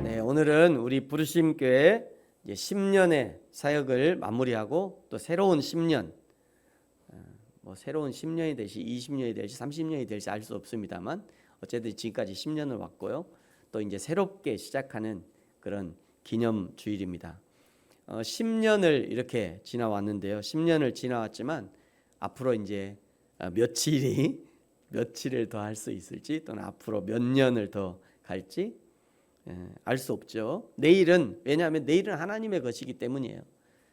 네, 오늘은 우리 부르심교회 10년의 사역을 마무리하고 또 새로운 10년, 새로운 10년이 될지 20년이 될지 30년이 될지 알 수 없습니다만 어쨌든 지금까지 10년을 왔고요. 또 이제 새롭게 시작하는 그런 기념 주일입니다. 10년을 이렇게 지나왔는데요. 10년을 지나왔지만 앞으로 이제 며칠을 더 할 수 있을지 또는 앞으로 몇 년을 더 갈지 알 수 없죠. 왜냐하면 내일은 하나님의 것이기 때문이에요.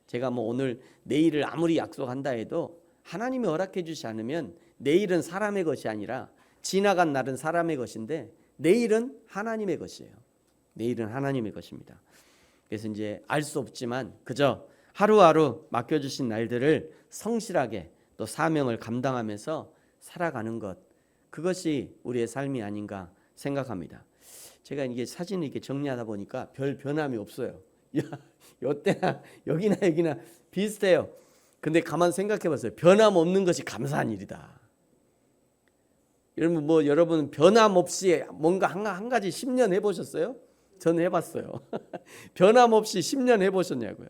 제가 오늘 내일을 아무리 약속한다 해도 하나님이 허락해 주지 않으면 내일은 사람의 것이 아니라 지나간 날은 사람의 것인데 내일은 하나님의 것이에요. 내일은 하나님의 것입니다. 그래서 이제 알 수 없지만 그저 하루하루 맡겨주신 날들을 성실하게 또 사명을 감당하면서 살아가는 것, 그것이 우리의 삶이 아닌가 생각합니다. 제가 이게 사진을 이렇게 정리하다 보니까 별 변함이 없어요. 이때나 여기나 비슷해요. 근데 가만 생각해 봤어요. 변함없는 것이 감사한 일이다. 여러분 변함없이 뭔가 한 가지 10년 해보셨어요? 저는 해봤어요. 변함없이 10년 해보셨냐고요.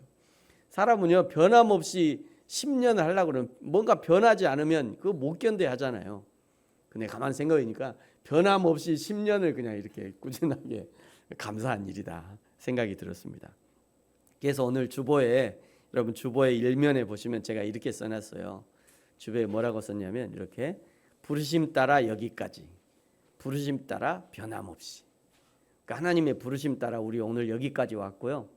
사람은요 변함없이 10년을 하려고 그러면 뭔가 변하지 않으면 그거 못 견뎌 하잖아요. 근데 가만 생각해보니까 변함없이 10년을 그냥 이렇게 꾸준하게 감사한 일이다 생각이 들었습니다. 그래서 오늘 여러분 주보의 일면에 보시면 제가 이렇게 써놨어요. 주보에 뭐라고 썼냐면 이렇게 부르심 따라 여기까지, 부르심 따라 변함없이. 그러니까 하나님의 부르심 따라 우리 오늘 여기까지 왔고요.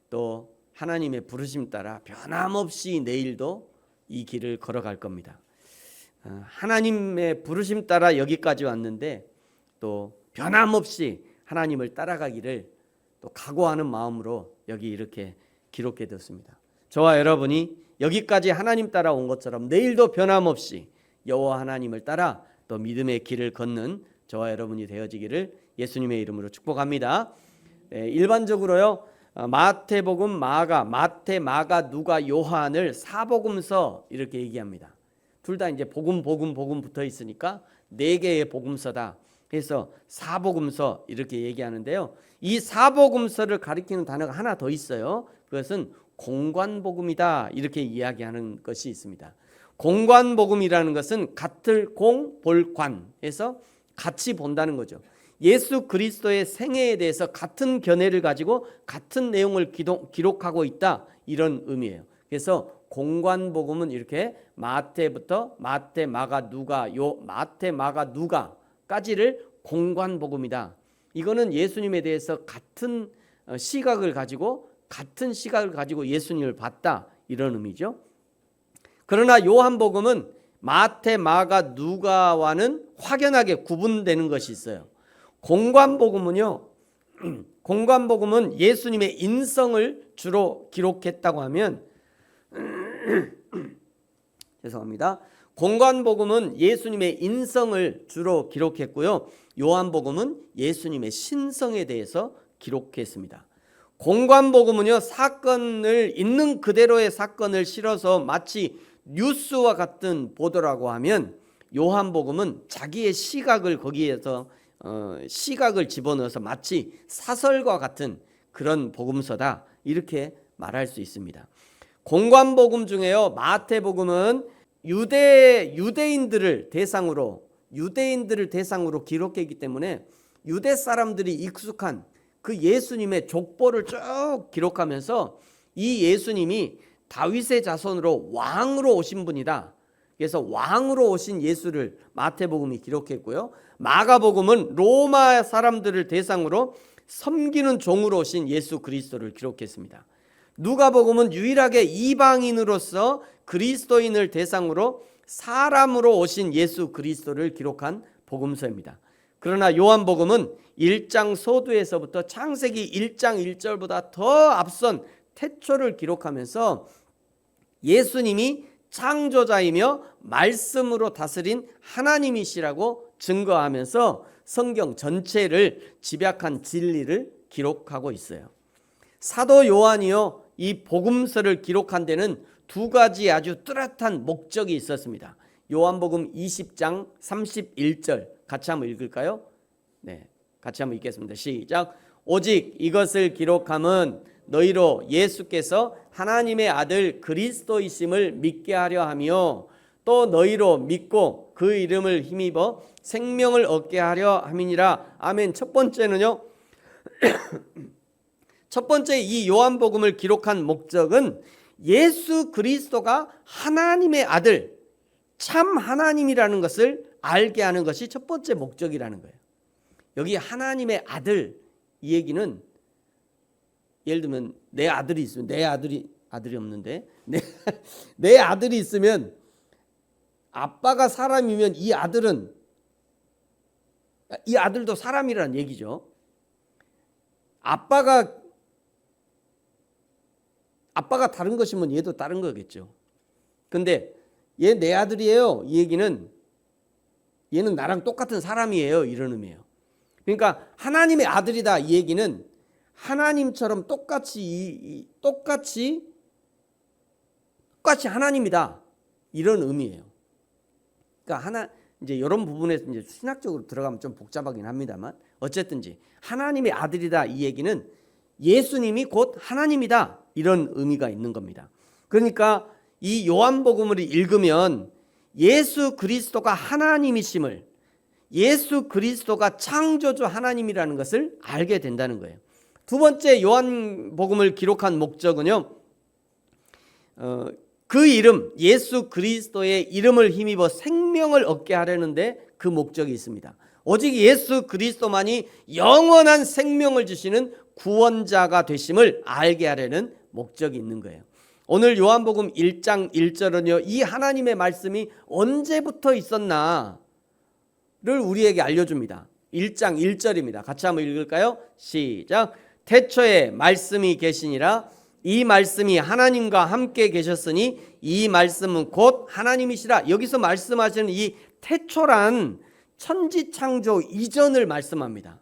또 하나님의 부르심 따라 변함없이 내일도 이 길을 걸어갈 겁니다. 하나님의 부르심 따라 여기까지 왔는데 또 변함없이 하나님을 따라가기를 또 각오하는 마음으로 여기 이렇게 기록해뒀습니다. 저와 여러분이 여기까지 하나님 따라 온 것처럼 내일도 변함없이 여호와 하나님을 따라 또 믿음의 길을 걷는 저와 여러분이 되어지기를 예수님의 이름으로 축복합니다. 일반적으로요 마태복음, 마태, 마가, 누가, 요한을 사복음서 이렇게 얘기합니다. 둘 다 이제 복음 붙어 있으니까 4개의 복음서다. 그래서 사복음서 이렇게 얘기하는데요. 이 사복음서를 가리키는 단어가 하나 더 있어요. 그것은 공관복음이다 이렇게 이야기하는 것이 있습니다. 공관복음이라는 것은 같을 공, 볼 관 해서 같이 본다는 거죠. 예수 그리스도의 생애에 대해서 같은 견해를 가지고 같은 내용을 기록하고 있다 이런 의미예요. 그래서 공관복음은 이렇게 마태부터 마태, 마가, 누가, 마태, 마가, 누가까지를 공관복음이다. 이거는 예수님에 대해서 같은 시각을 가지고 예수님을 봤다 이런 의미죠. 그러나 요한복음은 마태, 마가, 누가와는 확연하게 구분되는 것이 있어요. 공관복음은 예수님의 인성을 주로 기록했다고 하면 죄송합니다. 공관복음은 예수님의 인성을 주로 기록했고요. 요한복음은 예수님의 신성에 대해서 기록했습니다. 공관복음은요 사건을 있는 그대로의 사건을 실어서 마치 뉴스와 같은 보도라고 하면 요한복음은 자기의 시각을 거기에서 시각을 집어넣어서 마치 사설과 같은 그런 복음서다 이렇게 말할 수 있습니다. 공관복음 중에요 마태복음은 유대인들을 대상으로 기록했기 때문에 유대 사람들이 익숙한 그 예수님의 족보를 쭉 기록하면서 이 예수님이 다윗의 자손으로 왕으로 오신 분이다. 그래서 왕으로 오신 예수를 마태복음이 기록했고요. 마가복음은 로마 사람들을 대상으로 섬기는 종으로 오신 예수 그리스도를 기록했습니다. 누가복음은 유일하게 이방인으로서 그리스도인을 대상으로 사람으로 오신 예수 그리스도를 기록한 복음서입니다. 그러나 요한복음은 1장 소두에서부터 창세기 1장 1절보다 더 앞선 태초를 기록하면서 예수님이 창조자이며 말씀으로 다스린 하나님이시라고 증거하면서 성경 전체를 집약한 진리를 기록하고 있어요. 사도 요한이요 이 복음서를 기록한 데는 두 가지 아주 뚜렷한 목적이 있었습니다. 요한복음 20장 31절 같이 한번 읽을까요? 네, 같이 한번 읽겠습니다. 시작. 오직 이것을 기록함은 너희로 예수께서 하나님의 아들 그리스도이심을 믿게 하려 하며 또 너희로 믿고 그 이름을 힘입어 생명을 얻게 하려 함이니라. 아멘. 첫 번째는요. 첫 번째 이 요한복음을 기록한 목적은 예수 그리스도가 하나님의 아들, 참 하나님이라는 것을 알게 하는 것이 첫 번째 목적이라는 거예요. 여기 하나님의 아들 이 얘기는 예를 들면 내 아들이 있으면 아들이 없는데 내 아들이 있으면 아빠가 사람이면 이 아들도 사람이라는 얘기죠. 아빠가 다른 것이면 얘도 다른 거겠죠. 근데 얘 내 아들이에요. 이 얘기는 얘는 나랑 똑같은 사람이에요. 이런 의미예요. 그러니까 하나님의 아들이다 이 얘기는 하나님처럼 똑같이 하나님이다 이런 의미예요. 그러니까 이제 이런 부분에서 이제 신학적으로 들어가면 좀 복잡하긴 합니다만 어쨌든지 하나님의 아들이다 이 얘기는 예수님이 곧 하나님이다 이런 의미가 있는 겁니다. 그러니까 이 요한복음을 읽으면 예수 그리스도가 하나님이심을, 예수 그리스도가 창조주 하나님이라는 것을 알게 된다는 거예요. 두 번째 요한복음을 기록한 목적은요, 그 이름 예수 그리스도의 이름을 힘입어 생명을 얻게 하려는데 그 목적이 있습니다. 오직 예수 그리스도만이 영원한 생명을 주시는 구원자가 되심을 알게 하려는 목적이 있는 거예요. 오늘 요한복음 1장 1절은요, 이 하나님의 말씀이 언제부터 있었나를 우리에게 알려줍니다. 1장 1절입니다. 같이 한번 읽을까요? 시작. 태초에 말씀이 계시니라. 이 말씀이 하나님과 함께 계셨으니 이 말씀은 곧 하나님이시라. 여기서 말씀하시는 이 태초란 천지창조 이전을 말씀합니다.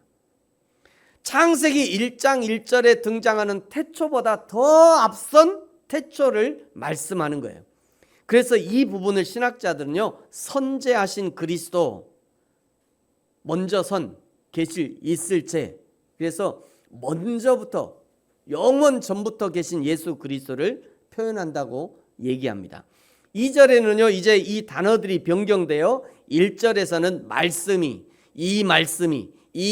창세기 1장 1절에 등장하는 태초보다 더 앞선 태초를 말씀하는 거예요. 그래서 이 부분을 신학자들은요, 선재하신 그리스도, 먼저 계실 있을체, 그래서 먼저부터 영원 전부터 계신 예수 그리스도를 표현한다고 얘기합니다. 2절에는요 이제 이 단어들이 변경되어 1절에서는 말씀이, 이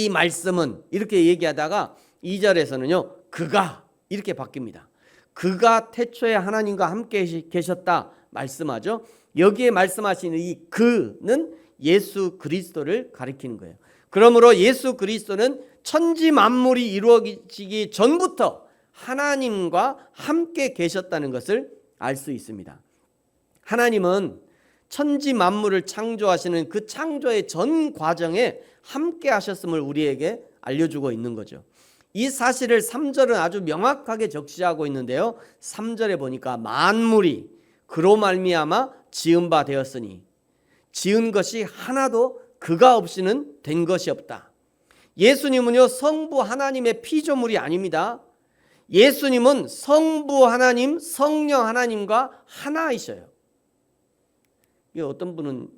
말씀은 이렇게 얘기하다가 2절에서는요 그가 이렇게 바뀝니다. 그가 태초에 하나님과 함께 계셨다 말씀하죠. 여기에 말씀하시는 이 그는 예수 그리스도를 가리키는 거예요. 그러므로 예수 그리스도는 천지 만물이 이루어지기 전부터 하나님과 함께 계셨다는 것을 알 수 있습니다. 하나님은 천지 만물을 창조하시는 그 창조의 전 과정에 함께 하셨음을 우리에게 알려주고 있는 거죠. 이 사실을 3절은 아주 명확하게 적시하고 있는데요. 3절에 보니까 만물이 그로 말미암아 지은 바 되었으니 지은 것이 하나도 그가 없이는 된 것이 없다. 예수님은요 성부 하나님의 피조물이 아닙니다. 예수님은 성부 하나님, 성령 하나님과 하나이셔요. 어떤 분은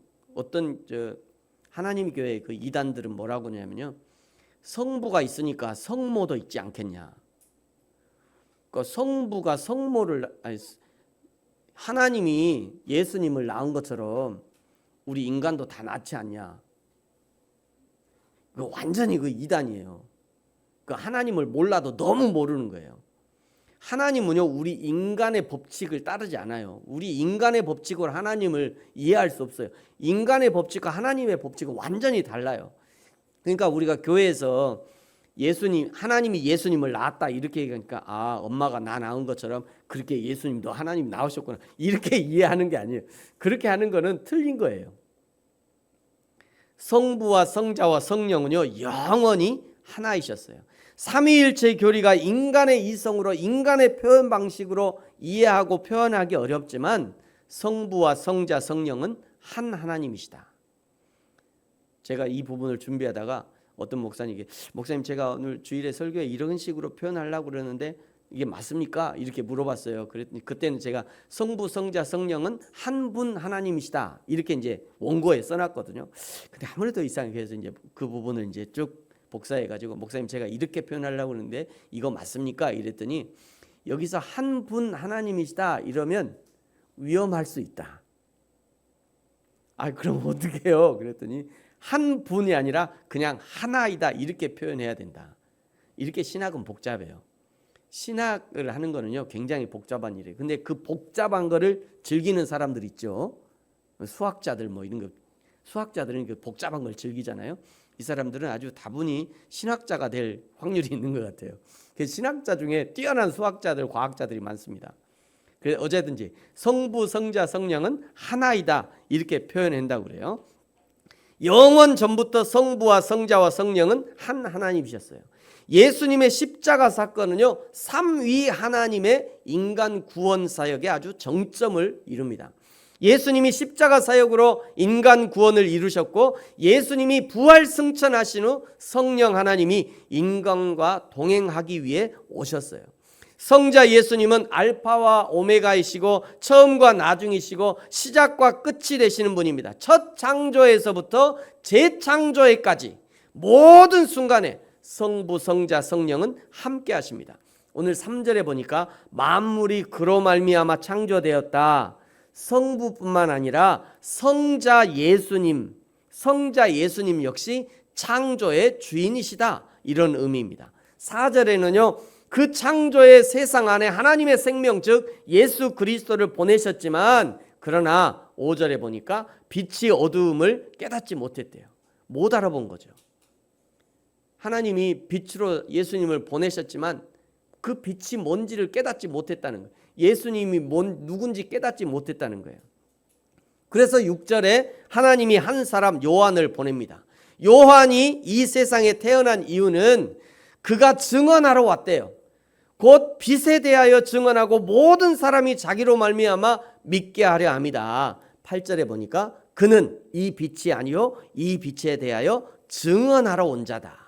하나님 교회 그 이단들은 뭐라고 하냐면요, 성부가 있으니까 성모도 있지 않겠냐. 그러니까 성부가 하나님이 예수님을 낳은 것처럼 우리 인간도 다 낳지 않냐. 완전히 그 이단이에요. 그 하나님을 몰라도 너무 모르는 거예요. 하나님은요 우리 인간의 법칙을 따르지 않아요. 우리 인간의 법칙으로 하나님을 이해할 수 없어요. 인간의 법칙과 하나님의 법칙은 완전히 달라요. 그러니까 우리가 교회에서 하나님이 예수님을 낳았다 이렇게 얘기하니까 엄마가 나 낳은 것처럼 그렇게 예수님도 하나님 낳으셨구나 이렇게 이해하는 게 아니에요. 그렇게 하는 거는 틀린 거예요. 성부와 성자와 성령은요 영원히 하나이셨어요. 삼위일체 교리가 인간의 이성으로 인간의 표현 방식으로 이해하고 표현하기 어렵지만 성부와 성자 성령은 한 하나님이시다. 제가 이 부분을 준비하다가 어떤 목사님 제가 오늘 주일에 설교에 이런 식으로 표현하려고 그러는데 이게 맞습니까? 이렇게 물어봤어요. 그랬더니 그때는 제가 성부, 성자, 성령은 한 분 하나님이시다 이렇게 이제 원고에 써놨거든요. 근데 아무래도 이상해. 그래서 이제 그 부분을 이제 쭉 복사해가지고 목사님 제가 이렇게 표현하려고 하는데 이거 맞습니까? 이랬더니 여기서 한 분 하나님이시다 이러면 위험할 수 있다. 아 그럼 어떻게 해요? 그랬더니 한 분이 아니라 그냥 하나이다 이렇게 표현해야 된다. 이렇게 신학은 복잡해요. 신학을 하는 거는요 굉장히 복잡한 일이에요. 근데 그 복잡한 거를 즐기는 사람들 있죠. 수학자들 뭐 이런 거, 수학자들은 그 복잡한 걸 즐기잖아요. 이 사람들은 아주 다분히 신학자가 될 확률이 있는 것 같아요. 그 신학자 중에 뛰어난 수학자들, 과학자들이 많습니다. 그래서 어제든지 성부, 성자, 성령은 하나이다 이렇게 표현한다고 그래요. 영원 전부터 성부와 성자와 성령은 한 하나님이셨어요. 예수님의 십자가 사건은요 삼위 하나님의 인간 구원 사역에 아주 정점을 이룹니다. 예수님이 십자가 사역으로 인간 구원을 이루셨고 예수님이 부활 승천하신 후 성령 하나님이 인간과 동행하기 위해 오셨어요. 성자 예수님은 알파와 오메가이시고 처음과 나중이시고 시작과 끝이 되시는 분입니다. 첫 창조에서부터 재창조에까지 모든 순간에 성부, 성자, 성령은 함께 하십니다. 오늘 3절에 보니까 만물이 그로 말미암아 창조되었다. 성부뿐만 아니라 성자 예수님 역시 창조의 주인이시다. 이런 의미입니다. 4절에는요. 그 창조의 세상 안에 하나님의 생명 즉 예수 그리스도를 보내셨지만 그러나 5절에 보니까 빛이 어두움을 깨닫지 못했대요. 못 알아본 거죠. 하나님이 빛으로 예수님을 보내셨지만 그 빛이 뭔지를 깨닫지 못했다는 거예요. 예수님이 누군지 깨닫지 못했다는 거예요. 그래서 6절에 하나님이 한 사람 요한을 보냅니다. 요한이 이 세상에 태어난 이유는 그가 증언하러 왔대요. 곧 빛에 대하여 증언하고 모든 사람이 자기로 말미암아 믿게 하려 함이다. 8절에 보니까 그는 이 빛이 아니요 이 빛에 대하여 증언하러 온 자다.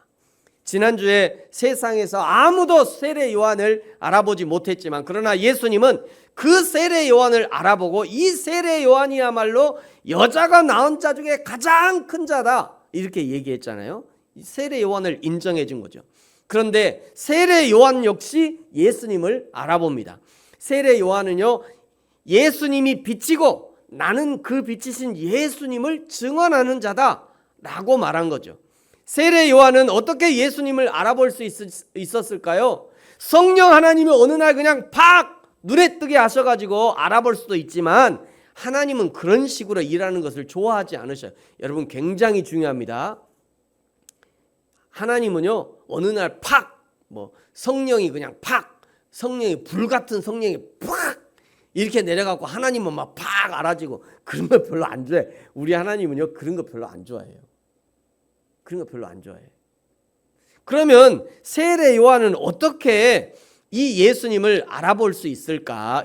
지난주에 세상에서 아무도 세례 요한을 알아보지 못했지만 그러나 예수님은 그 세례 요한을 알아보고 이 세례 요한이야말로 여자가 낳은 자 중에 가장 큰 자다 이렇게 얘기했잖아요. 세례 요한을 인정해 준 거죠. 그런데 세례 요한 역시 예수님을 알아봅니다. 세례 요한은요 예수님이 빛이고 나는 그 빛이신 예수님을 증언하는 자다 라고 말한 거죠. 세례 요한은 어떻게 예수님을 알아볼 수 있었을까요? 성령 하나님이 어느 날 그냥 팍 눈에 뜨게 하셔가지고 알아볼 수도 있지만 하나님은 그런 식으로 일하는 것을 좋아하지 않으셔요. 여러분 굉장히 중요합니다. 하나님은요 어느 날 팍 성령이 그냥 팍 성령이 불같은 성령이 팍 이렇게 내려가고 하나님은 막 팍 알아지고 그런 거 별로 안 좋아해. 우리 하나님은요 그런 거 별로 안 좋아해요. 그런 거 별로 안 좋아해. 그러면 세례 요한은 어떻게 이 예수님을 알아볼 수 있었을까?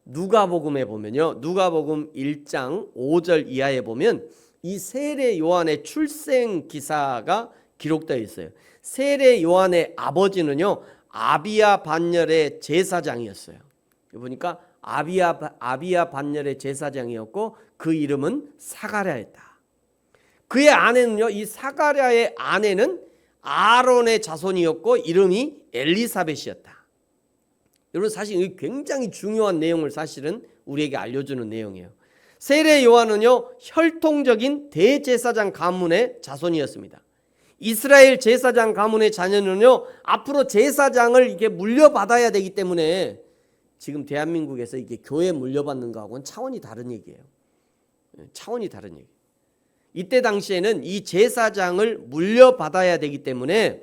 누가복음에 보면요. 누가복음 1장 5절 이하에 보면 이 세례 요한의 출생 기사가 기록되어 있어요. 세례 요한의 아버지는요. 아비야 반열의 제사장이었어요. 보니까 아비야 반열의 제사장이었고 그 이름은 사가랴였다. 그의 아내는요. 이 사가랴의 아내는 아론의 자손이었고 이름이 엘리사벳이었다. 여러분 사실 이 굉장히 중요한 내용을 사실은 우리에게 알려주는 내용이에요. 세례 요한은요. 혈통적인 대제사장 가문의 자손이었습니다. 이스라엘 제사장 가문의 자녀는요. 앞으로 제사장을 이렇게 물려받아야 되기 때문에 지금 대한민국에서 이게 교회 물려받는 거하고는 차원이 다른 얘기예요. 차원이 다른 얘기. 이때 당시에는 이 제사장을 물려받아야 되기 때문에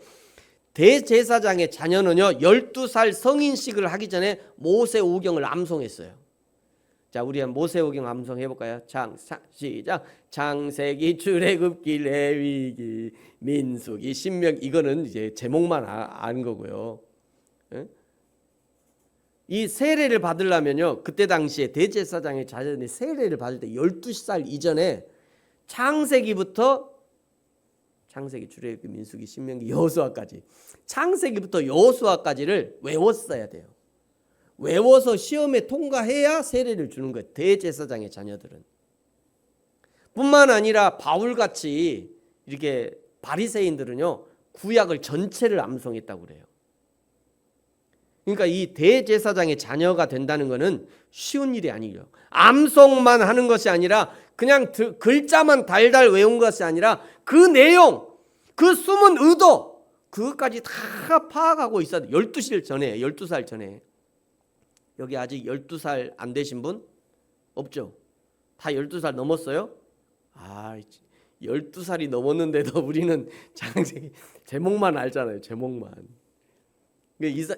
대제사장의 자녀는요 12살 성인식을 하기 전에 모세오경을 암송했어요. 자, 우리 한 모세오경 암송해 볼까요? 시작. 창세기, 출애굽기, 레위기, 민수기, 신명 이거는 이제 제목만 아는 거고요. 이 세례를 받으려면요 그때 당시에 대제사장의 자녀들이 세례를 받을 때 12살 이전에 창세기부터 창세기, 출애굽기, 민수기, 신명기, 여호수아까지. 창세기부터 여호수아까지를 외웠어야 돼요. 외워서 시험에 통과해야 세례를 주는 거예요. 대제사장의 자녀들은. 뿐만 아니라 바울같이 이렇게 바리새인들은요, 구약을 전체를 암송했다고 그래요. 그러니까 이 대제사장의 자녀가 된다는 것은 쉬운 일이 아니에요. 암송만 하는 것이 아니라 그냥 글자만 달달 외운 것이 아니라 그 내용, 그 숨은 의도, 그것까지 다 파악하고 있어야 돼요. 12살 전에, 12살 전에. 여기 아직 12살 안 되신 분 없죠? 다 12살 넘었어요? 12살이 넘었는데도 우리는 창세기 제목만 알잖아요. 제목만.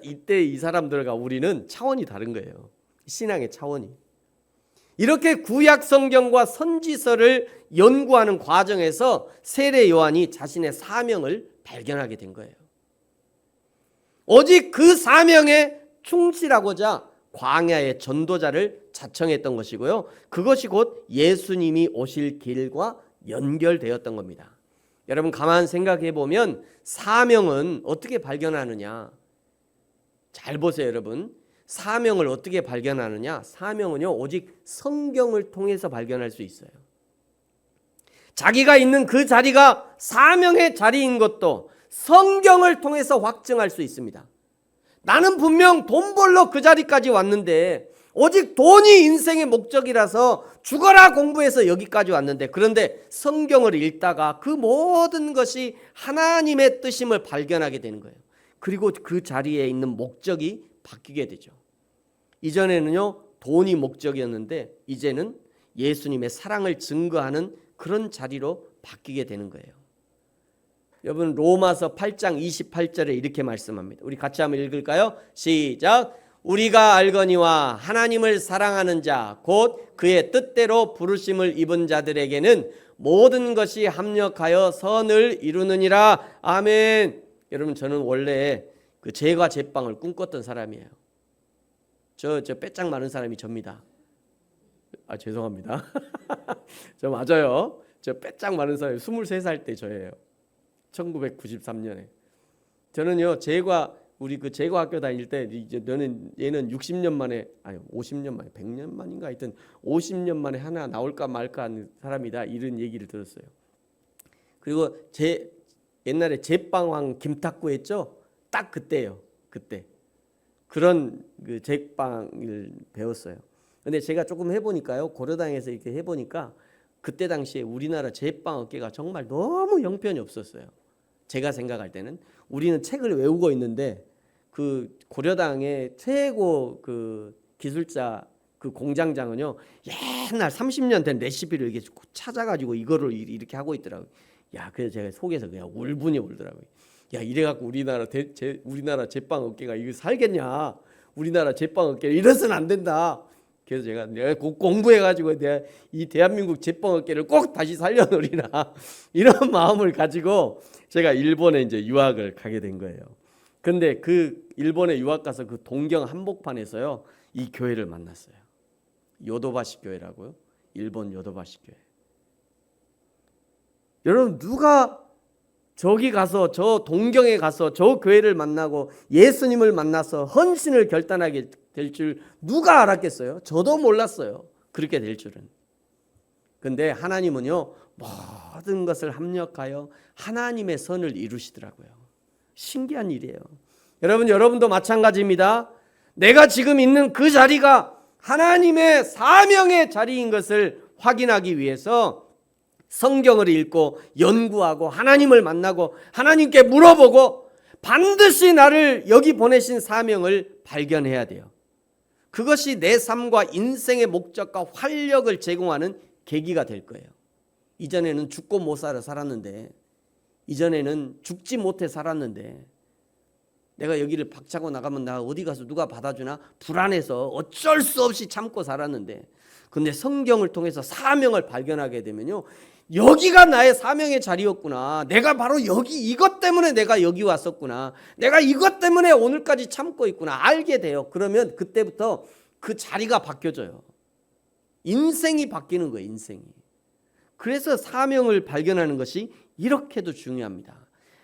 이때 이 사람들과 우리는 차원이 다른 거예요. 신앙의 차원이. 이렇게 구약 성경과 선지서를 연구하는 과정에서 세례 요한이 자신의 사명을 발견하게 된 거예요. 오직 그 사명에 충실하고자 광야의 전도자를 자청했던 것이고요. 그것이 곧 예수님이 오실 길과 연결되었던 겁니다. 여러분 가만 생각해 보면 사명은 어떻게 발견하느냐? 잘 보세요, 여러분. 사명을 어떻게 발견하느냐? 사명은요, 오직 성경을 통해서 발견할 수 있어요. 자기가 있는 그 자리가 사명의 자리인 것도 성경을 통해서 확증할 수 있습니다. 나는 분명 돈 벌러 그 자리까지 왔는데 오직 돈이 인생의 목적이라서 죽어라 공부해서 여기까지 왔는데, 그런데 성경을 읽다가 그 모든 것이 하나님의 뜻임을 발견하게 되는 거예요. 그리고 그 자리에 있는 목적이 바뀌게 되죠. 이전에는요, 돈이 목적이었는데 이제는 예수님의 사랑을 증거하는 그런 자리로 바뀌게 되는 거예요. 여러분 로마서 8장 28절에 이렇게 말씀합니다. 우리 같이 한번 읽을까요? 시작. 우리가 알거니와 하나님을 사랑하는 자 곧 그의 뜻대로 부르심을 입은 자들에게는 모든 것이 합력하여 선을 이루느니라. 아멘. 여러분 저는 원래 그 제과 제빵을 꿈꿨던 사람이에요. 저 빼짝 마른 사람이 접니다. 죄송합니다. 저 맞아요. 저 빼짝 마른 사람이 23살 때 저예요. 1993년에. 저는요, 우리 그 제과 학교 다닐 때 이제 얘는 60년 만에 50년 만에 100년 만인가 하여튼 50년 만에 하나 나올까 말까 하는 사람이다, 이런 얘기를 들었어요. 그리고 옛날에 제빵왕 김탁구 했죠? 딱 그때예요. 그때. 그런 그 제빵을 배웠어요. 근데 제가 조금 해보니까요, 고려당에서 이렇게 해보니까 그때 당시에 우리나라 제빵 업계가 정말 너무 형편이 없었어요. 제가 생각할 때는 우리는 책을 외우고 있는데 그 고려당의 최고 그 기술자 그 공장장은요, 옛날 30년 된 레시피를 이렇게 찾아가지고 이거를 이렇게 하고 있더라고요. 그래서 제가 속에서 그냥 울분이 울더라고요. 이래갖고 우리나라 제빵 업계가 이거 살겠냐? 우리나라 제빵 업계 이래서는 안 된다. 그래서 내가 꼭 공부해가지고 내가 이 대한민국 제빵 업계를 꼭 다시 살려놓으리라, 이런 마음을 가지고 제가 일본에 이제 유학을 가게 된 거예요. 근데 그 일본에 유학 가서 그 동경 한복판에서요, 이 교회를 만났어요. 요도바시 교회라고요. 일본 요도바시 교회. 여러분 누가 저기 가서 저 동경에 가서 저 교회를 만나고 예수님을 만나서 헌신을 결단하게 될 줄 누가 알았겠어요? 저도 몰랐어요. 그렇게 될 줄은. 근데 하나님은요, 모든 것을 합력하여 하나님의 선을 이루시더라고요. 신기한 일이에요. 여러분도 마찬가지입니다. 내가 지금 있는 그 자리가 하나님의 사명의 자리인 것을 확인하기 위해서 성경을 읽고 연구하고 하나님을 만나고 하나님께 물어보고 반드시 나를 여기 보내신 사명을 발견해야 돼요. 그것이 내 삶과 인생의 목적과 활력을 제공하는 계기가 될 거예요. 이전에는 죽고 못 살아 살았는데, 이전에는 죽지 못해 살았는데, 내가 여기를 박차고 나가면 나 어디 가서 누가 받아주나 불안해서 어쩔 수 없이 참고 살았는데, 근데 성경을 통해서 사명을 발견하게 되면요, 여기가 나의 사명의 자리였구나. 내가 바로 이것 때문에 내가 여기 왔었구나. 내가 이것 때문에 오늘까지 참고 있구나. 알게 돼요. 그러면 그때부터 그 자리가 바뀌어져요. 인생이 바뀌는 거예요, 인생이. 그래서 사명을 발견하는 것이 이렇게도 중요합니다.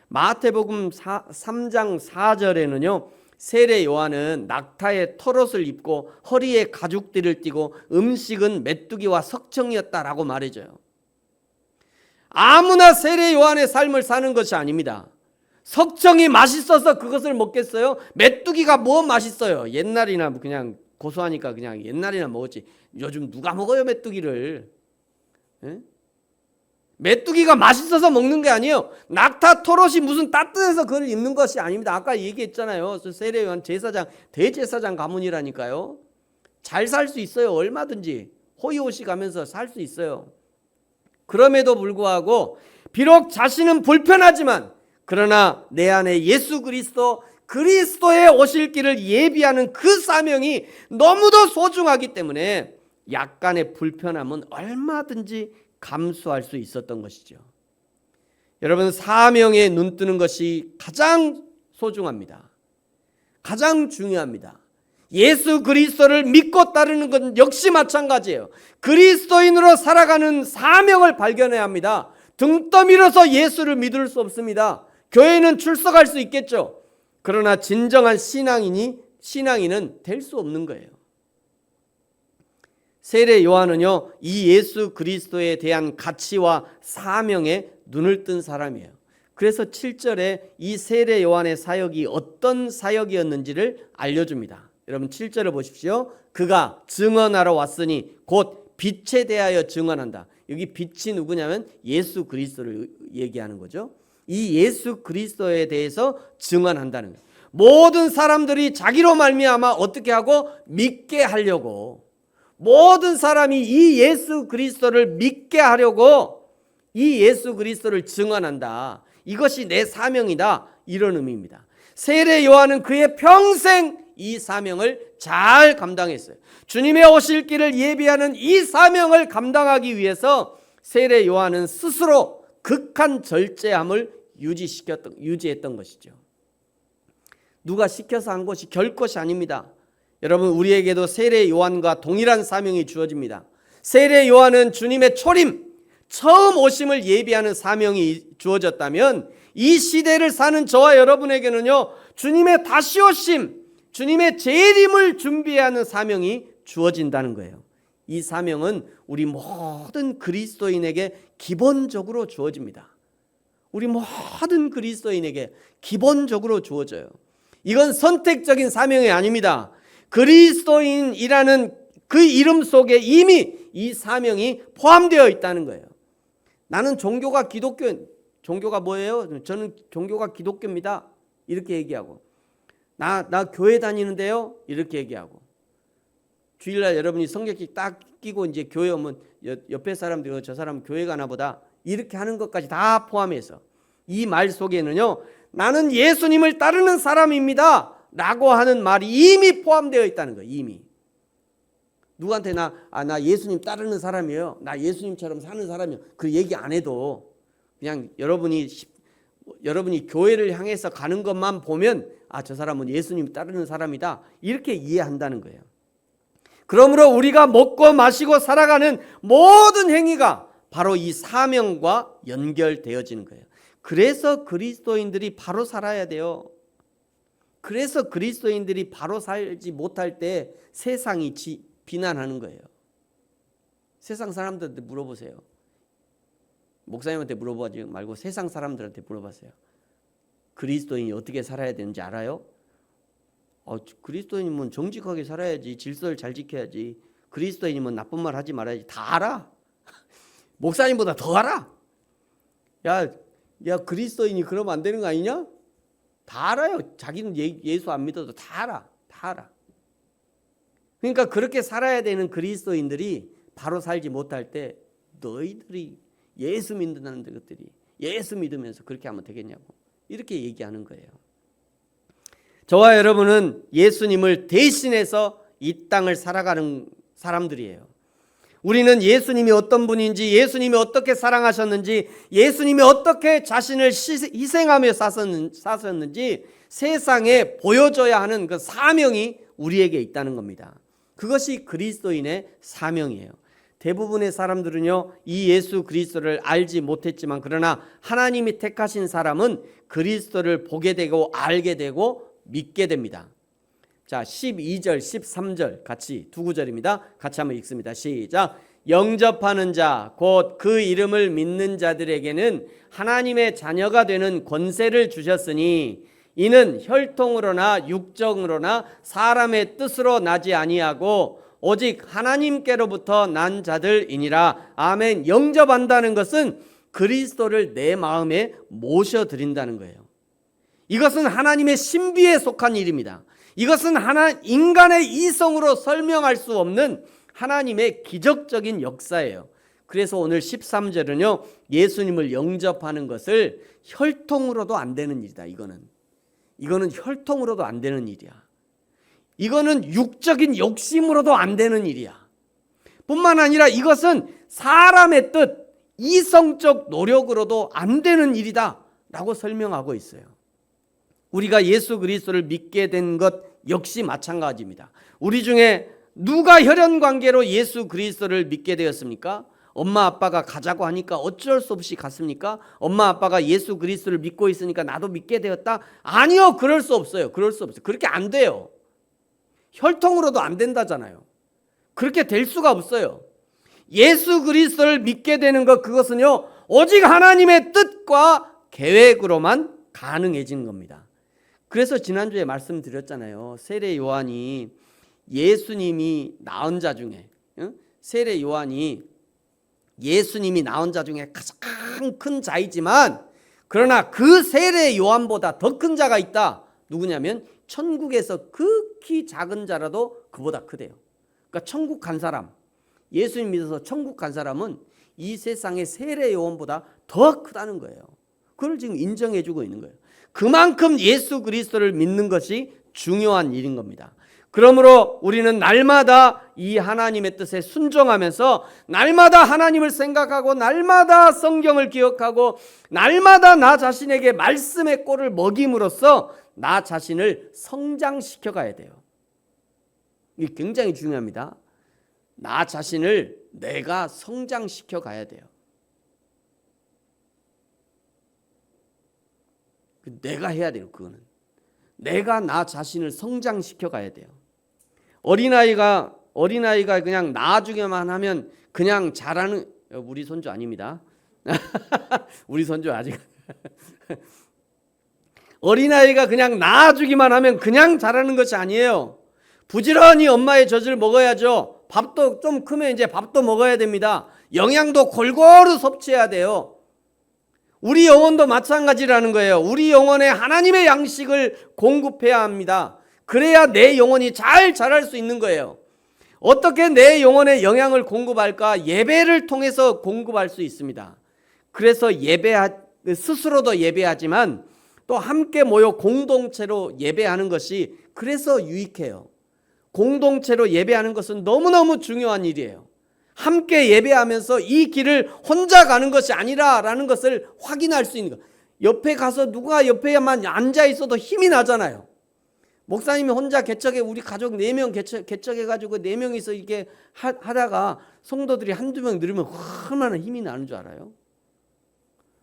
마태복음 3장 4절에는요. 세례 요한은 낙타의 털옷을 입고 허리에 가죽띠를 띠고 음식은 메뚜기와 석청이었다라고 말해줘요. 아무나 세례 요한의 삶을 사는 것이 아닙니다. 석청이 맛있어서 그것을 먹겠어요? 메뚜기가 뭐 맛있어요? 옛날이나 그냥 고소하니까 그냥 옛날이나 먹었지. 요즘 누가 먹어요 메뚜기를? 에? 메뚜기가 맛있어서 먹는 게 아니에요. 낙타 털옷이 무슨 따뜻해서 그걸 입는 것이 아닙니다. 아까 얘기했잖아요. 세례 요한 제사장 대제사장 가문이라니까요. 잘 살 수 있어요. 얼마든지 호의호식 하면서 살 수 있어요. 그럼에도 불구하고 비록 자신은 불편하지만 그러나 내 안에 예수 그리스도의 오실 길을 예비하는 그 사명이 너무도 소중하기 때문에 약간의 불편함은 얼마든지 감수할 수 있었던 것이죠. 여러분, 사명에 눈뜨는 것이 가장 소중합니다. 가장 중요합니다. 예수 그리스도를 믿고 따르는 건 역시 마찬가지예요. 그리스도인으로 살아가는 사명을 발견해야 합니다. 등 떠밀어서 예수를 믿을 수 없습니다. 교회는 출석할 수 있겠죠. 그러나 진정한 신앙인은 될 수 없는 거예요. 세례 요한은요, 이 예수 그리스도에 대한 가치와 사명에 눈을 뜬 사람이에요. 그래서 7절에 이 세례 요한의 사역이 어떤 사역이었는지를 알려줍니다. 여러분 7절을 보십시오. 그가 증언하러 왔으니 곧 빛에 대하여 증언한다. 여기 빛이 누구냐면 예수 그리스도를 얘기하는 거죠. 이 예수 그리스도에 대해서 증언한다는 거예요. 모든 사람들이 자기로 말미암아 어떻게 하고 믿게 하려고, 모든 사람이 이 예수 그리스도를 믿게 하려고 이 예수 그리스도를 증언한다. 이것이 내 사명이다. 이런 의미입니다. 세례 요한은 그의 평생 이 사명을 잘 감당했어요. 주님의 오실 길을 예비하는 이 사명을 감당하기 위해서 세례 요한은 스스로 극한 절제함을 유지했던 것이죠. 누가 시켜서 한 것이 결것이 아닙니다. 여러분, 우리에게도 세례 요한과 동일한 사명이 주어집니다. 세례 요한은 주님의 초림, 처음 오심을 예비하는 사명이 주어졌다면 이 시대를 사는 저와 여러분에게는요, 주님의 다시 오심, 주님의 재림을 준비하는 사명이 주어진다는 거예요. 이 사명은 우리 모든 그리스도인에게 기본적으로 주어집니다. 우리 모든 그리스도인에게 기본적으로 주어져요. 이건 선택적인 사명이 아닙니다. 그리스도인이라는 그 이름 속에 이미 이 사명이 포함되어 있다는 거예요. 나는 종교가 뭐예요? 저는 종교가 기독교입니다. 이렇게 얘기하고, 나 교회 다니는데요. 이렇게 얘기하고, 주일날 여러분이 성경책 딱 끼고 이제 교회 오면 옆에 사람들이 저 사람 교회 가나 보다 이렇게 하는 것까지 다 포함해서 이 말 속에는요, 나는 예수님을 따르는 사람입니다 라고 하는 말이 이미 포함되어 있다는 거예요. 이미 누구한테 나 예수님 따르는 사람이에요, 나 예수님처럼 사는 사람이에요, 그 얘기 안 해도 그냥 여러분이 교회를 향해서 가는 것만 보면 저 사람은 예수님 따르는 사람이다 이렇게 이해한다는 거예요. 그러므로 우리가 먹고 마시고 살아가는 모든 행위가 바로 이 사명과 연결되어지는 거예요. 그래서 그리스도인들이 바로 살아야 돼요. 그래서 그리스도인들이 바로 살지 못할 때 세상이 비난하는 거예요. 세상 사람들한테 물어보세요. 목사님한테 물어보지 말고 세상 사람들한테 물어보세요. 그리스도인이 어떻게 살아야 되는지 알아요? 그리스도인이면 정직하게 살아야지, 질서를 잘 지켜야지, 그리스도인이면 나쁜 말 하지 말아야지, 다 알아. 목사님보다 더 알아. 야 그리스도인이 그러면 안 되는 거 아니냐? 다 알아요. 자기는 예수 안 믿어도 다 알아. 그러니까 그렇게 살아야 되는 그리스도인들이 바로 살지 못할 때 너희들이 예수 믿는 것들이 예수 믿으면서 그렇게 하면 되겠냐고 이렇게 얘기하는 거예요. 저와 여러분은 예수님을 대신해서 이 땅을 살아가는 사람들이에요. 우리는 예수님이 어떤 분인지, 예수님이 어떻게 사랑하셨는지, 예수님이 어떻게 자신을 희생하며 사셨는지 세상에 보여줘야 하는 그 사명이 우리에게 있다는 겁니다. 그것이 그리스도인의 사명이에요. 대부분의 사람들은요, 이 예수 그리스도를 알지 못했지만 그러나 하나님이 택하신 사람은 그리스도를 보게 되고 알게 되고 믿게 됩니다. 자, 12절, 13절 같이 두 구절입니다. 같이 한번 읽습니다. 시작. 영접하는 자, 곧 그 이름을 믿는 자들에게는 하나님의 자녀가 되는 권세를 주셨으니 이는 혈통으로나 육정으로나 사람의 뜻으로 나지 아니하고 오직 하나님께로부터 난 자들이니라. 아멘. 영접한다는 것은 그리스도를 내 마음에 모셔드린다는 거예요. 이것은 하나님의 신비에 속한 일입니다. 이것은 인간의 이성으로 설명할 수 없는 하나님의 기적적인 역사예요. 그래서 오늘 13절은요, 예수님을 영접하는 것을 혈통으로도 안 되는 일이다. 이거는 혈통으로도 안 되는 일이야. 이거는 육적인 욕심으로도 안 되는 일이야. 뿐만 아니라 이것은 사람의 뜻, 이성적 노력으로도 안 되는 일이다 라고 설명하고 있어요. 우리가 예수 그리스도를 믿게 된 것 역시 마찬가지입니다. 우리 중에 누가 혈연관계로 예수 그리스도를 믿게 되었습니까? 엄마 아빠가 가자고 하니까 어쩔 수 없이 갔습니까? 엄마 아빠가 예수 그리스도를 믿고 있으니까 나도 믿게 되었다? 아니요, 그럴 수 없어요. 그렇게 안 돼요. 혈통으로도 안 된다잖아요. 그렇게 될 수가 없어요. 예수 그리스도를 믿게 되는 것, 그것은요, 오직 하나님의 뜻과 계획으로만 가능해지는 겁니다. 그래서 지난주에 말씀드렸잖아요. 세례 요한이 예수님이 낳은 자 중에, 세례 요한이 예수님이 낳은 자 중에 가장 큰 자이지만 그러나 그 세례 요한보다 더 큰 자가 있다. 누구냐면 천국에서 극히 작은 자라도 그보다 크대요. 그러니까 천국 간 사람, 예수님 믿어서 천국 간 사람은 이 세상의 세례 요한보다 더 크다는 거예요. 그걸 지금 인정해 주고 있는 거예요. 그만큼 예수 그리스도를 믿는 것이 중요한 일인 겁니다. 그러므로 우리는 날마다 이 하나님의 뜻에 순종하면서 날마다 하나님을 생각하고 날마다 성경을 기억하고 날마다 나 자신에게 말씀의 꼴을 먹임으로써 나 자신을 성장시켜 가야 돼요. 이게 굉장히 중요합니다. 나 자신을 내가 성장시켜 가야 돼요. 내가 해야 돼요. 그거는 내가 나 자신을 성장시켜 가야 돼요. 어린아이가 그냥 낳아주기만 하면 그냥 자라는, 우리 손주 아닙니다. 우리 손주 아직 어린아이가 그냥 낳아주기만 하면 그냥 자라는 것이 아니에요. 부지런히 엄마의 젖을 먹어야죠. 밥도 좀 크면 이제 밥도 먹어야 됩니다. 영양도 골고루 섭취해야 돼요. 우리 영혼도 마찬가지라는 거예요. 우리 영혼에 하나님의 양식을 공급해야 합니다. 그래야 내 영혼이 잘 자랄 수 있는 거예요. 어떻게 내 영혼에 영양을 공급할까? 예배를 통해서 공급할 수 있습니다. 그래서 스스로도 예배하지만 또 함께 모여 공동체로 예배하는 것이 그래서 유익해요. 공동체로 예배하는 것은 너무너무 중요한 일이에요. 함께 예배하면서 이 길을 혼자 가는 것이 아니라라는 것을 확인할 수 있는 거. 옆에 가서 누가 옆에만 앉아 있어도 힘이 나잖아요. 목사님이 혼자 개척해 우리 가족 4명 개척해가지고 4명이서 이렇게 하다가 성도들이 한두 명 늘으면 얼마나 힘이 나는 줄 알아요?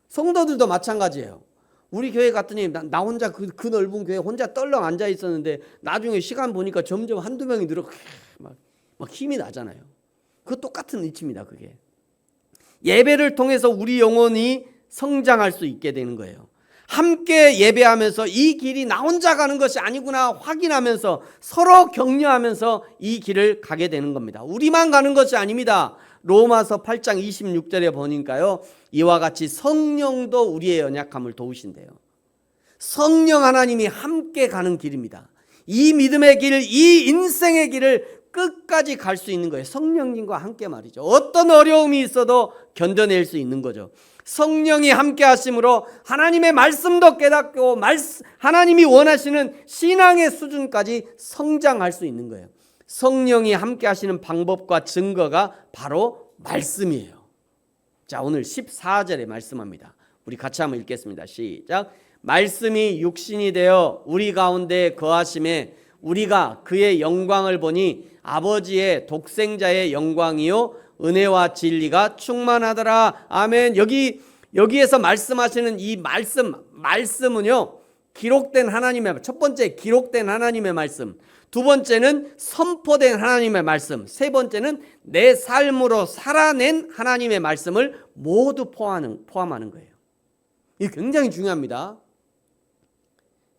성도들도 마찬가지예요. 우리 교회 갔더니 나 혼자 그 넓은 교회 혼자 떨렁 앉아 있었는데 나중에 시간 보니까 점점 한두 명이 늘어 막 힘이 나잖아요. 그 똑같은 이치입니다. 그게 예배를 통해서 우리 영혼이 성장할 수 있게 되는 거예요. 함께 예배하면서 이 길이 나 혼자 가는 것이 아니구나 확인하면서 서로 격려하면서 이 길을 가게 되는 겁니다. 우리만 가는 것이 아닙니다. 로마서 8장 26절에 보니까요, 이와 같이 성령도 우리의 연약함을 도우신대요. 성령 하나님이 함께 가는 길입니다. 이 믿음의 길, 이 인생의 길을 끝까지 갈 수 있는 거예요. 성령님과 함께 말이죠. 어떤 어려움이 있어도 견뎌낼 수 있는 거죠. 성령이 함께 하심으로 하나님의 말씀도 깨닫고 하나님이 원하시는 신앙의 수준까지 성장할 수 있는 거예요. 성령이 함께 하시는 방법과 증거가 바로 말씀이에요. 자, 오늘 14절에 말씀합니다. 우리 같이 한번 읽겠습니다. 시작. 말씀이 육신이 되어 우리 가운데 거하심에 우리가 그의 영광을 보니 아버지의 독생자의 영광이요 은혜와 진리가 충만하더라. 아멘. 여기에서 말씀하시는 이 말씀은요, 기록된 하나님의, 첫 번째 기록된 하나님의 말씀, 두 번째는 선포된 하나님의 말씀, 세 번째는 내 삶으로 살아낸 하나님의 말씀을 모두 포함하는 거예요. 이게 굉장히 중요합니다.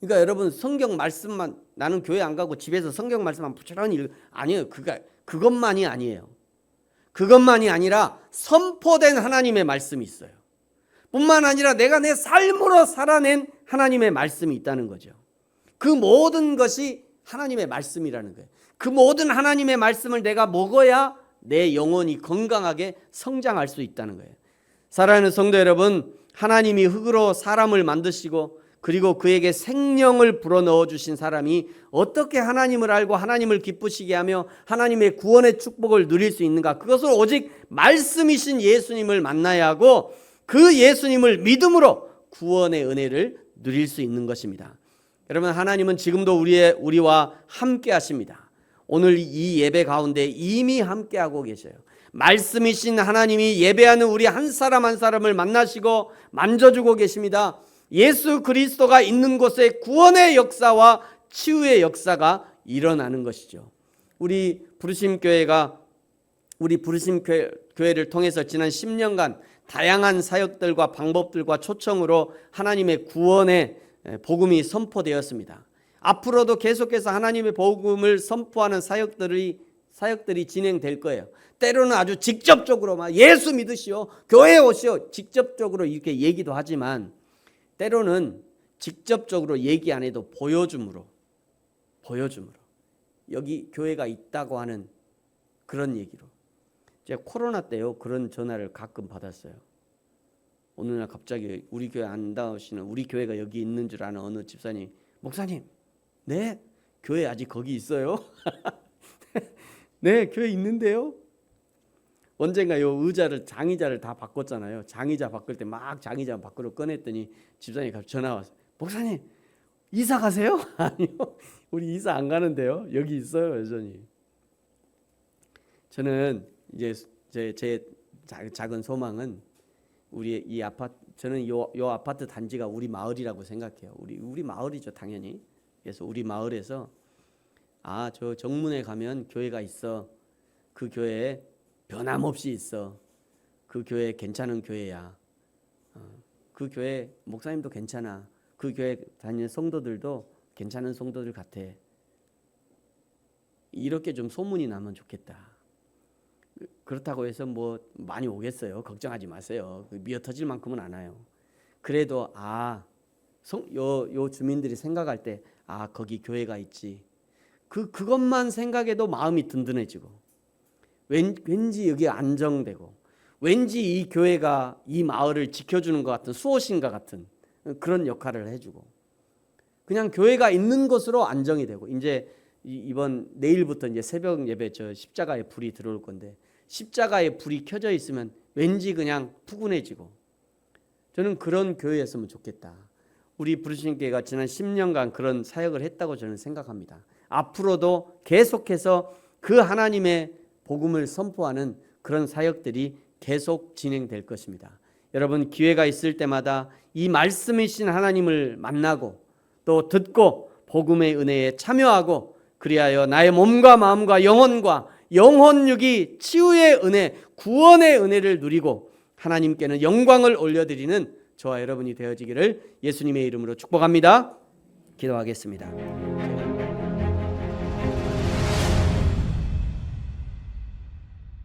그러니까 여러분, 성경 말씀만, 나는 교회 안 가고 집에서 성경 말씀만 부지런히 아니에요. 그것만이 아니에요. 그것만이 아니라 선포된 하나님의 말씀이 있어요. 뿐만 아니라 내가 내 삶으로 살아낸 하나님의 말씀이 있다는 거죠. 그 모든 것이 하나님의 말씀이라는 거예요. 그 모든 하나님의 말씀을 내가 먹어야 내 영혼이 건강하게 성장할 수 있다는 거예요. 사랑하는 성도 여러분, 하나님이 흙으로 사람을 만드시고 그리고 그에게 생명을 불어넣어 주신 사람이 어떻게 하나님을 알고 하나님을 기쁘시게 하며 하나님의 구원의 축복을 누릴 수 있는가? 그것을 오직 말씀이신 예수님을 만나야 하고 그 예수님을 믿음으로 구원의 은혜를 누릴 수 있는 것입니다. 여러분, 하나님은 지금도 우리와 함께 하십니다. 오늘 이 예배 가운데 이미 함께 하고 계셔요. 말씀이신 하나님이 예배하는 우리 한 사람 한 사람을 만나시고 만져주고 계십니다. 예수 그리스도가 있는 곳에 구원의 역사와 치유의 역사가 일어나는 것이죠. 우리 부르심 교회를 통해서 지난 10년간 다양한 사역들과 방법들과 초청으로 하나님의 구원의 복음이 선포되었습니다. 앞으로도 계속해서 하나님의 복음을 선포하는 사역들이 진행될 거예요. 때로는 아주 직접적으로 막 예수 믿으시오, 교회에 오시오, 직접적으로 이렇게 얘기도 하지만 때로는 직접적으로 얘기 안 해도 보여줌으로 여기 교회가 있다고 하는 그런 얘기로. 제가 코로나 때요, 그런 전화를 가끔 받았어요. 어느 날 갑자기 우리 교회 안 나오시는, 우리 교회가 여기 있는 줄 아는 어느 집사님, 목사님, 네, 교회 아직 거기 있어요? 네, 교회 있는데요. 언젠가 요 장의자를 다 바꿨잖아요. 장의자 바꿀 때 막 장의자 밖으로 꺼냈더니 집사님이 갑자기 전화 왔어요. 목사님, 이사 가세요? 아니요, 우리 이사 안 가는데요. 여기 있어요, 여전히. 저는 이제 제 작은 소망은 우리 이 아파트, 저는 요 아파트 단지가 우리 마을이라고 생각해요. 우리 마을이죠, 당연히. 그래서 우리 마을에서 저 정문에 가면 교회가 있어. 그 교회에 변함없이 있어. 그 교회 괜찮은 교회야. 그 교회 목사님도 괜찮아. 그 교회 다니는 성도들도 괜찮은 성도들 같아. 이렇게 좀 소문이 나면 좋겠다. 그렇다고 해서 뭐 많이 오겠어요. 걱정하지 마세요. 미어 터질 만큼은 안 와요. 그래도 요 주민들이 생각할 때 거기 교회가 있지. 그것만 생각해도 마음이 든든해지고 왠지 여기 안정되고 왠지 이 교회가 이 마을을 지켜주는 것 같은 수호신과 같은 그런 역할을 해주고 그냥 교회가 있는 것으로 안정이 되고 이제 이번 내일부터 이제 새벽 예배 저 십자가의 불이 들어올 건데 십자가의 불이 켜져 있으면 왠지 그냥 푸근해지고 저는 그런 교회였으면 좋겠다. 우리 부르심 교회가 지난 10년간 그런 사역을 했다고 저는 생각합니다. 앞으로도 계속해서 그 하나님의 복음을 선포하는 그런 사역들이 계속 진행될 것입니다. 여러분, 기회가 있을 때마다 이 말씀이신 하나님을 만나고 또 듣고 복음의 은혜에 참여하고 그리하여 나의 몸과 마음과 영혼과 영혼육이 치유의 은혜, 구원의 은혜를 누리고 하나님께는 영광을 올려드리는 저와 여러분이 되어지기를 예수님의 이름으로 축복합니다. 기도하겠습니다.